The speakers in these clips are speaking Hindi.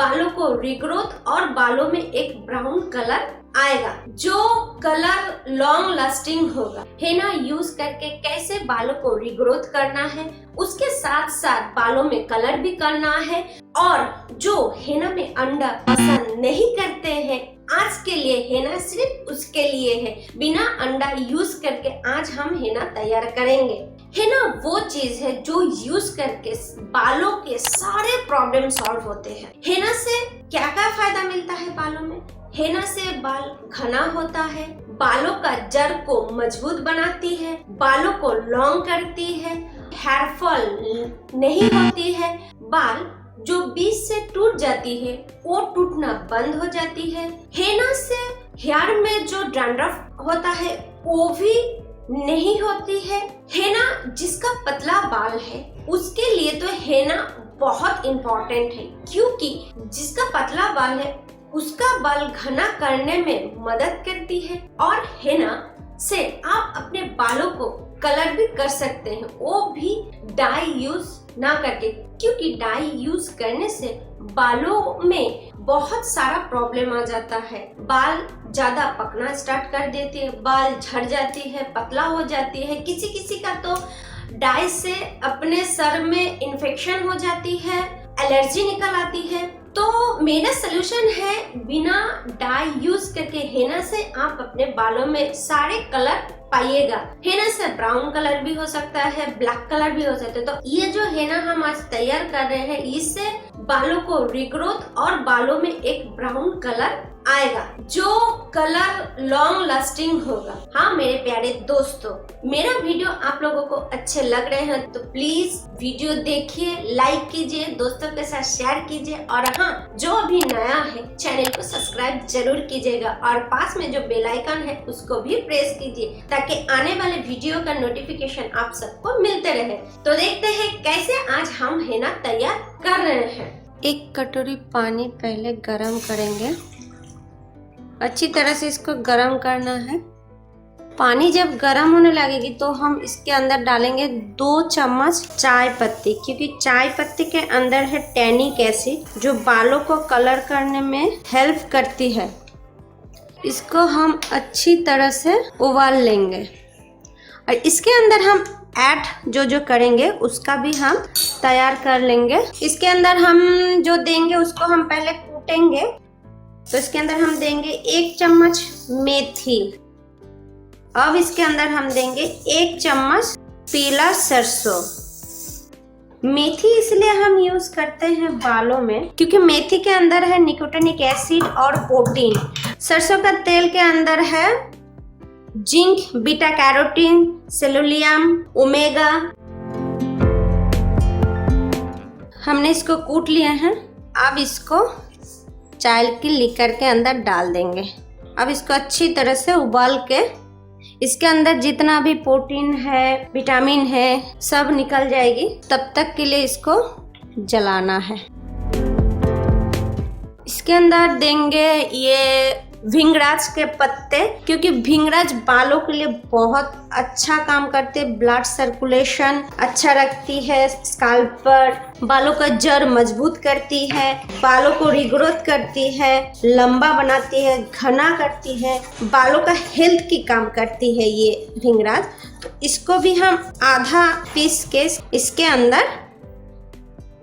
बालों को रिग्रोथ और बालों में एक ब्राउन कलर आएगा, जो कलर लॉन्ग लास्टिंग होगा। हेना यूज करके कैसे बालों को रिग्रोथ करना है, उसके साथ साथ बालों में कलर भी करना है। और जो हेना में अंडा पसंद नहीं करते हैं, आज के लिए हेना सिर्फ उसके लिए है। बिना अंडा यूज करके आज हम हेना तैयार करेंगे। हेना वो चीज है जो यूज करके बालों के सारे प्रॉब्लम सॉल्व होते हैं। हेना से क्या क्या फायदा मिलता है बालों में? हेना से बाल घना होता है, बालों का जड़ को मजबूत बनाती है, बालों को लॉन्ग करती है, हेयर फॉल नहीं होती है, बाल जो बीच से टूट जाती है वो टूटना बंद हो जाती है। हेना से हेयर में जो डैंड्रफ होता है वो भी नहीं होती है। हेना जिसका पतला बाल है उसके लिए तो हेना बहुत इम्पोर्टेंट है, क्योंकि जिसका पतला बाल है उसका बाल घना करने में मदद करती है। और हेना से आप अपने बालों को कलर भी कर सकते हैं, वो भी डाई यूज ना करके, क्योंकि डाई यूज करने से बालों में बहुत सारा प्रॉब्लम आ जाता है। बाल ज्यादा पकना स्टार्ट कर देती है, बाल झड़ जाती है, पतला हो जाती है। किसी किसी का तो डाई से अपने सर में इन्फेक्शन हो जाती है, एलर्जी निकल आती है। तो मेरा सलूशन है, बिना डाई यूज करके हेना से आप अपने बालों में सारे कलर पाइएगा। हेना से ब्राउन कलर भी हो सकता है, ब्लैक कलर भी हो सकता है। तो ये जो हेना हम आज तैयार कर रहे हैं, इससे बालों को रिग्रोथ और बालों में एक ब्राउन कलर आएगा, जो कलर लॉन्ग लास्टिंग होगा। हाँ मेरे प्यारे दोस्तों, मेरा वीडियो आप लोगों को अच्छे लग रहे हैं तो प्लीज वीडियो देखिए, लाइक कीजिए, दोस्तों के साथ शेयर कीजिए। और हाँ, जो अभी नया है चैनल को सब्सक्राइब जरूर कीजिएगा और पास में जो बेल आइकन है उसको भी प्रेस कीजिए, ताकि आने वाले वीडियो का नोटिफिकेशन आप सबको मिलते रहे। तो देखते हैं कैसे आज हम हेना तैयार कर रहे हैं। एक कटोरी पानी पहले गरम करेंगे, अच्छी तरह से इसको गरम करना है। पानी जब गरम होने लगेगी तो हम इसके अंदर डालेंगे 2 चम्मच चाय पत्ती, क्योंकि चाय पत्ती के अंदर है टैनिक एसिड, जो बालों को कलर करने में हेल्प करती है। इसको हम अच्छी तरह से उबाल लेंगे और इसके अंदर हम ऐड जो करेंगे उसका भी हम तैयार कर लेंगे। इसके अंदर हम जो देंगे उसको हम पहले कूटेंगे। तो इसके अंदर हम देंगे 1 चम्मच मेथी। अब इसके अंदर हम देंगे 1 चम्मच पीला सरसों। मेथी इसलिए हम यूज करते हैं बालों में क्योंकि मेथी के अंदर है निकोटिनिक एसिड और प्रोटीन। सरसों का तेल के अंदर है जिंक, बीटा कैरोटीन, सेलुलियम, ओमेगा। हमने इसको कूट लिए हैं। अब इसको चाय की लीकर के अंदर डाल देंगे। अब इसको अच्छी तरह से उबाल के इसके अंदर जितना भी प्रोटीन है, विटामिन है, सब निकल जाएगी। तब तक के लिए इसको जलाना है। इसके अंदर देंगे ये भृंगराज के पत्ते, क्योंकि भृंगराज बालों के लिए बहुत अच्छा काम करते हैं। ब्लड सर्कुलेशन अच्छा रखती है, स्काल्प पर बालों का जड़ मजबूत करती है, बालों को रिग्रोथ करती है, लंबा बनाती है, घना करती है, बालों का हेल्थ की काम करती है ये भृंगराज। तो इसको भी हम आधा पीस के इसके अंदर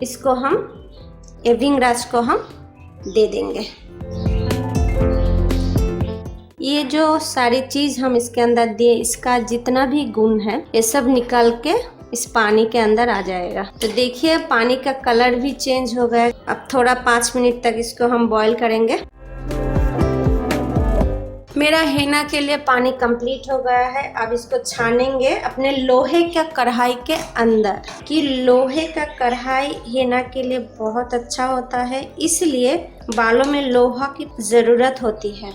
इसको हम ये भृंगराज को हम दे देंगे। ये जो सारी चीज हम इसके अंदर दिए, इसका जितना भी गुण है ये सब निकल के इस पानी के अंदर आ जाएगा। तो देखिए पानी का कलर भी चेंज हो गया। अब थोड़ा 5 मिनट तक इसको हम बॉईल करेंगे। मेरा हेना के लिए पानी कंप्लीट हो गया है। अब इसको छानेंगे अपने लोहे का कढ़ाई के अंदर, कि लोहे का कढ़ाई हेना के लिए बहुत अच्छा होता है, इसलिए बालों में लोहा की जरूरत होती है।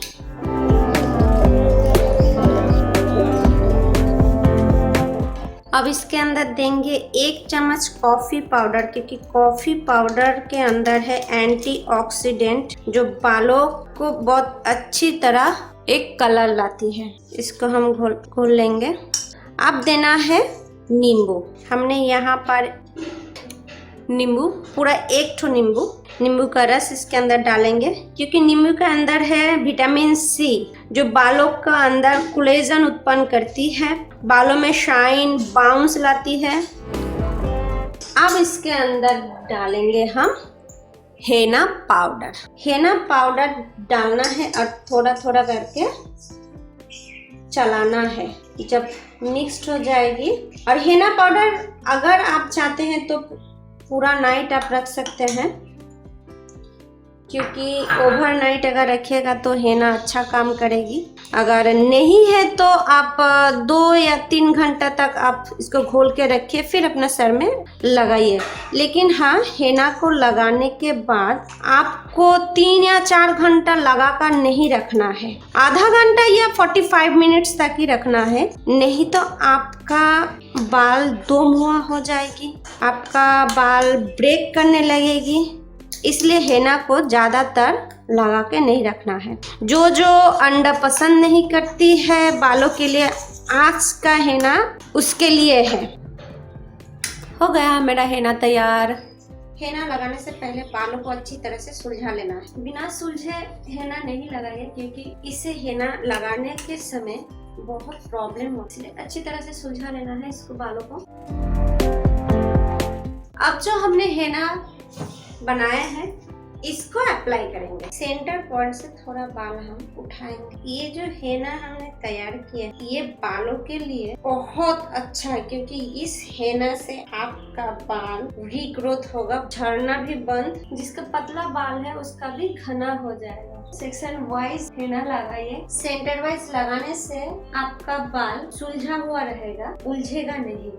अब इसके अंदर देंगे 1 चम्मच कॉफ़ी पाउडर, क्योंकि कॉफ़ी पाउडर के अंदर है एंटीऑक्सीडेंट, जो बालों को बहुत अच्छी तरह एक कलर लाती है। इसको हम घोल लेंगे। अब देना है नींबू। हमने यहाँ पर नींबू, पूरा 1 ठो नींबू का रस इसके अंदर डालेंगे, क्योंकि नींबू के अंदर है विटामिन सी जो बालों का अंदर कोलेजन उत्पन्न करती है, बालों में शाइन बाउंस लाती है। अब इसके अंदर डालेंगे हम हेना पाउडर। हेना पाउडर डालना है और थोड़ा थोड़ा करके चलाना है जब मिक्स्ड हो जाएगी। और हेना पाउडर अगर आप चाहते हैं तो पूरा नाइट आप रख सकते हैं, क्योंकि ओवरनाइट अगर रखिएगा तो हेना अच्छा काम करेगी। अगर नहीं है तो आप 2 या 3 घंटा तक आप इसको घोल के रखिए, फिर अपना सर में लगाइए। लेकिन हाँ, हेना को लगाने के बाद आपको 3 या 4 घंटा लगाकर नहीं रखना है, आधा घंटा या 45 मिनट्स तक ही रखना है, नहीं तो आपका बाल दो मुहा हो जाएगी, आपका बाल ब्रेक करने लगेगी। इसलिए हेना को ज़्यादातर लगा के नहीं रखना है। जो अंडा पसंद नहीं करती है बालों के लिए, आज का हेना उसके लिए है। हो गया मेरा हेना तैयार। हेना लगाने से पहले बालों को अच्छी तरह से सुलझा लेना है। बिना सुलझे हेना नहीं लगाइए, क्योंकि इसे हेना लगाने के समय बहुत प्रॉब्लम होती है। अच्छी तरह से सुलझा लेना है इसको, बालों को। अब जो हमने हेना बनाया है इसको अप्लाई करेंगे। सेंटर पॉइंट से थोड़ा बाल हम उठाएंगे। ये जो हेना हमने तैयार किया ये बालों के लिए बहुत अच्छा है, क्योंकि इस हेना से आपका बाल रीग्रोथ होगा, झड़ना भी बंद, जिसका पतला बाल है उसका भी घना हो जाएगा। सेक्शन वाइज हेना लगाइए। सेंटर वाइज लगाने से आपका बाल सुलझा हुआ रहेगा, उलझेगा नहीं।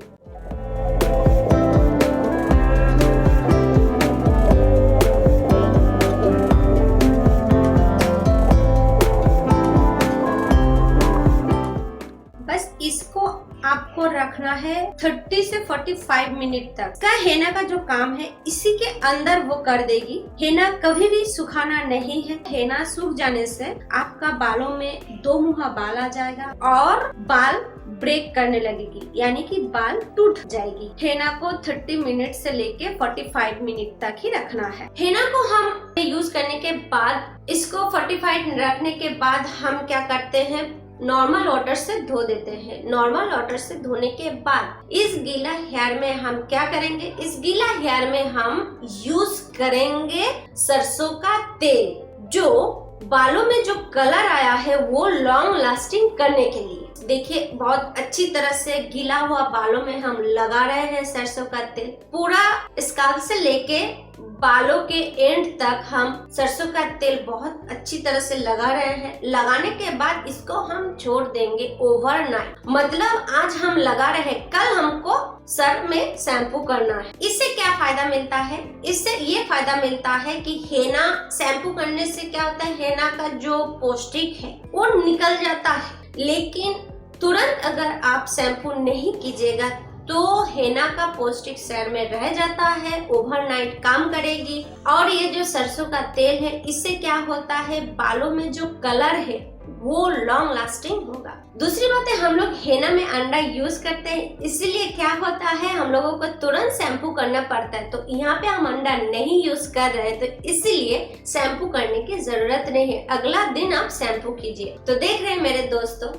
इसको आपको रखना है 30 से 45 मिनट तक। का हेना का जो काम है इसी के अंदर वो कर देगी। हेना कभी भी सुखाना नहीं है। हेना सूख जाने से आपका बालों में दो मुहा बाल आ जाएगा और बाल ब्रेक करने लगेगी, यानी कि बाल टूट जाएगी। हेना को 30 मिनट से लेके 45 मिनट तक ही रखना है। हेना को हम यूज करने के बाद, इसको 45 मिनट रखने के बाद हम क्या करते हैं, नॉर्मल वाटर से धो देते हैं। नॉर्मल वाटर से धोने के बाद इस गीला हेयर में हम क्या करेंगे, इस गीला हेयर में हम यूज करेंगे सरसों का तेल, जो बालों में जो कलर आया है वो लॉन्ग लास्टिंग करने के लिए। देखिए बहुत अच्छी तरह से गीला हुआ बालों में हम लगा रहे हैं सरसों का तेल। पूरा स्काल्प से लेके बालों के एंड तक हम सरसों का तेल बहुत अच्छी तरह से लगा रहे हैं। लगाने के बाद इसको हम छोड़ देंगे ओवरनाइट। मतलब आज हम लगा रहे हैं, कल हमको सर में शैम्पू करना है। इससे क्या फायदा मिलता है, इससे ये फायदा मिलता है कि हेना शैम्पू करने से क्या होता है, हेना का जो पौष्टिक है वो निकल जाता है। लेकिन तुरंत अगर आप शैम्पू नहीं कीजिएगा तो हेना का पौष्टिक सर में रह जाता है, ओवरनाइट काम करेगी। और ये जो सरसों का तेल है इससे क्या होता है, बालों में जो कलर है वो लॉन्ग लास्टिंग होगा। दूसरी बात है, हम लोग हेना में अंडा यूज करते हैं, इसलिए क्या होता है हम लोगों को तुरंत शैम्पू करना पड़ता है। तो यहाँ पे हम अंडा नहीं यूज कर रहे हैं, तो इसलिए शैम्पू करने की जरूरत नहीं है। अगला दिन आप शैम्पू कीजिए। तो देख रहे हैं मेरे दोस्तों,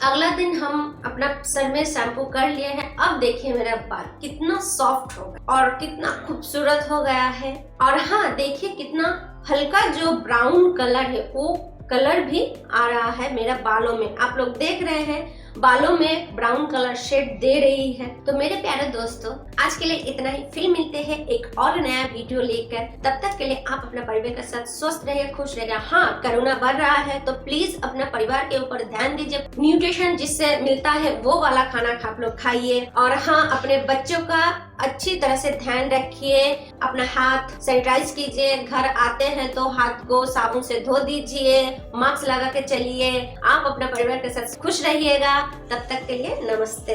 अगला दिन हम अपना सर में शैम्पू कर लिए हैं। अब देखिए मेरा बाल कितना सॉफ्ट हो गया और कितना खूबसूरत हो गया है। और हाँ देखिए कितना हल्का जो ब्राउन कलर है वो कलर भी आ रहा है मेरा बालों में। आप लोग देख रहे हैं बालों में ब्राउन कलर शेड दे रही है। तो मेरे प्यारे दोस्तों आज के लिए इतना ही। फिर मिलते हैं एक और नया वीडियो लेकर। तब तक के लिए आप अपना परिवार के साथ स्वस्थ रहिए, खुश रहिए। हाँ, कोरोना बढ़ रहा है तो प्लीज अपना परिवार के ऊपर ध्यान दीजिए। न्यूट्रिशन जिससे मिलता है वो वाला खाना आप लोग खाइए। और हाँ, अपने बच्चों का अच्छी तरह से ध्यान रखिए। अपना हाथ सैनिटाइज कीजिए, घर आते हैं तो हाथ को साबुन से धो दीजिए, मास्क लगा के चलिए। आप अपना परिवार के साथ खुश रहिएगा। तब तक के लिए नमस्ते।